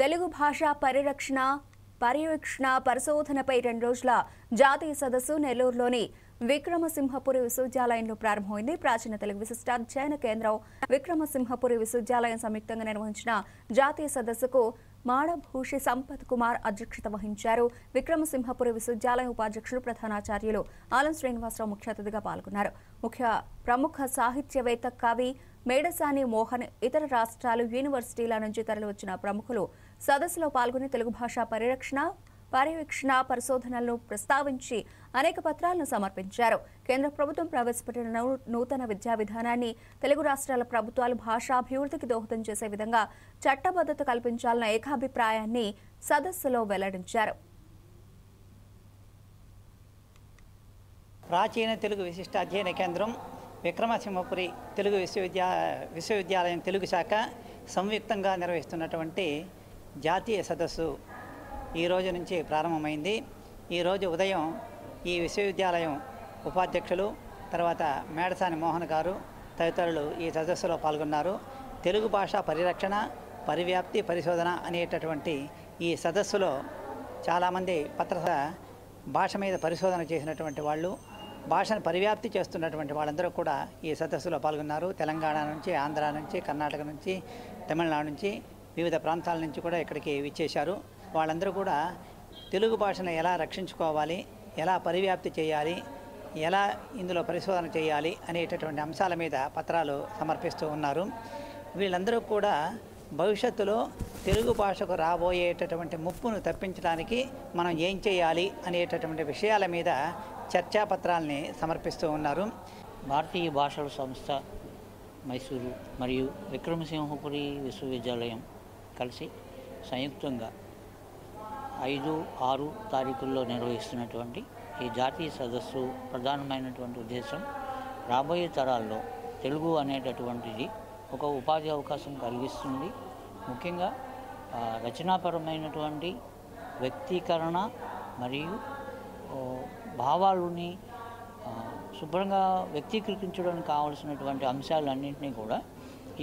తెలుగు భాషా పరిరక్షణ పర్యవేక్షణ పరిశోధనపై 2 రోజుల జాతీయ సదస్సు నెల్లూరులోని విక్రమసింహపురి విశ్వవిద్యాలయంలో ప్రారంభమైంది. ప్రాచీన తెలుగు విశిష్ట అధ్యయన కేంద్రం విక్రమసింహపురి విశ్వవిద్యాలయం సంయుక్తంగా నిర్వహించిన జాతీయ సదస్సుకు మాడభూషి సంపత్ కుమార్ అధ్యక్షత వహించారు. విక్రమసింహపురి విశ్వవిద్యాలయం ఉపాధ్యక్షులు ప్రధానాచార్యులు ఆలం శ్రీనివాసరావు ముఖ్య అతిథిగా పాల్గొన్నారు. ప్రముఖ సాహిత్యవేత్త కవి మేడసాని మోహన్, ఇతర రాష్ట్రాలు యూనివర్సిటీల నుంచి తరలివచ్చిన ప్రముఖులు సదస్సులో పాల్గొని తెలుగు భాషా పరిరక్షణ పర్యవేక్షణ పరిశోధనలను ప్రస్తావించి అనేక పత్రాలను సమర్పించారు. కేంద్ర ప్రభుత్వం ప్రవేశపెట్టిన నూతన విద్యా విధానాన్ని తెలుగు రాష్ట్రాల ప్రభుత్వాలు భాషాభివృద్ధికి దోహదం చేసే విధంగా చట్టబద్ధత కల్పించాలన్న ఏకాభిప్రాయాన్ని సదస్సులో వెల్లడించారు. ప్రాచీన తెలుగు విశిష్ట అధ్యయన కేంద్రం విక్రమసింహపురి తెలుగు విశ్వవిద్యాలయం తెలుగు శాఖ సంయుక్తంగా నిర్వహిస్తున్నటువంటి జాతీయ సదస్సు ఈ రోజు నుంచి ప్రారంభమైంది. ఈరోజు ఉదయం ఈ విశ్వవిద్యాలయం ఉపాధ్యక్షులు తర్వాత మేడసాని మోహన్ గారు తదితరులు ఈ సదస్సులో పాల్గొన్నారు. తెలుగు భాష పరిరక్షణ పరివ్యాప్తి పరిశోధన అనేటటువంటి ఈ సదస్సులో చాలామంది భాష మీద పరిశోధన చేసినటువంటి వాళ్ళు, భాషను పరివ్యాప్తి చేస్తున్నటువంటి వాళ్ళందరూ కూడా ఈ సదస్సులో పాల్గొన్నారు. తెలంగాణ నుంచి, ఆంధ్ర నుంచి, కర్ణాటక నుంచి, తమిళనాడు నుంచి, వివిధ ప్రాంతాల నుంచి కూడా ఇక్కడికి విచ్చేశారు. వాళ్ళందరూ కూడా తెలుగు భాషను ఎలా రక్షించుకోవాలి, ఎలా పరివ్యాప్తి చేయాలి, ఎలా ఇందులో పరిశోధన చేయాలి అనేటటువంటి అంశాల మీద పత్రాలు సమర్పిస్తూ ఉన్నారు. వీళ్ళందరూ కూడా భవిష్యత్తులో తెలుగు భాషకు రాబోయేటటువంటి ముప్పును తప్పించడానికి మనం ఏం చేయాలి అనేటటువంటి విషయాల మీద చర్చాపత్రాలని సమర్పిస్తూ ఉన్నారు. భారతీయ భాషల సంస్థ మైసూరు మరియు విక్రమసింహపురి విశ్వవిద్యాలయం కలిసి సంయుక్తంగా 5, 6 తారీఖుల్లో నిర్వహిస్తున్నటువంటి ఈ జాతీయ సదస్సు ప్రధానమైనటువంటి ఉద్దేశం రాబోయే తరాల్లో తెలుగు అనేటటువంటిది ఒక ఉపాధి అవకాశం కలిగిస్తుంది. ముఖ్యంగా రచనాపరమైనటువంటి వ్యక్తీకరణ మరియు భావాలని శుభ్రంగా వ్యక్తీకరించడానికి కావాల్సినటువంటి అంశాలన్నింటినీ కూడా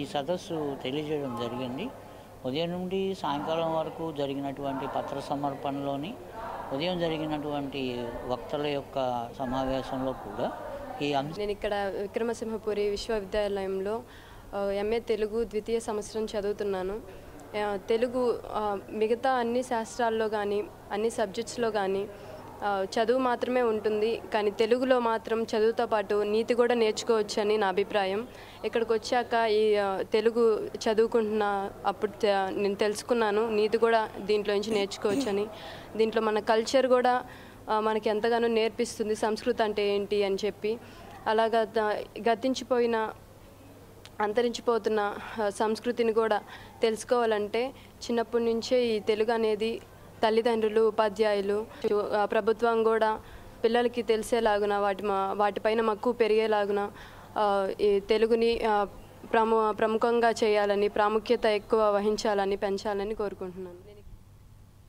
ఈ సదస్సు తెలియజేయడం జరిగింది. ఉదయం నుండి సాయంకాలం వరకు జరిగినటువంటి పత్ర సమర్పణలోని ఉదయం జరిగినటువంటి వక్తల యొక్క సమావేశంలో కూడా ఈ నేను ఇక్కడ విక్రమసింహపురి విశ్వవిద్యాలయంలో MA తెలుగు ద్వితీయ సంవత్సరం చదువుతున్నాను. తెలుగు మిగతా అన్ని శాస్త్రాల్లో కానీ అన్ని సబ్జెక్ట్స్లో కానీ చదువు మాత్రమే ఉంటుంది, కానీ తెలుగులో మాత్రం చదువుతో పాటు నీతి కూడా నేర్చుకోవచ్చని నా అభిప్రాయం. ఇక్కడికి వచ్చాక ఈ తెలుగు చదువుకుంటున్న అప్పుడు నేను తెలుసుకున్నాను నీతి కూడా దీంట్లో నుంచి నేర్చుకోవచ్చని. దీంట్లో మన కల్చర్ కూడా మనకి ఎంతగానో నేర్పిస్తుంది, సంస్కృతి అంటే ఏంటి అని చెప్పి. అలాగా అంతరించిపోతున్న సంస్కృతిని కూడా తెలుసుకోవాలంటే చిన్నప్పటి నుంచే ఈ తెలుగు అనేది తల్లిదండ్రులు, ఉపాధ్యాయులు, ప్రభుత్వం కూడా పిల్లలకి తెలిసేలాగున వాటిపైన మక్కువ పెరిగేలాగున ఈ తెలుగుని ప్రముఖంగా చేయాలని, ప్రాముఖ్యత ఎక్కువ వహించాలని, పెంచాలని కోరుకుంటున్నాను.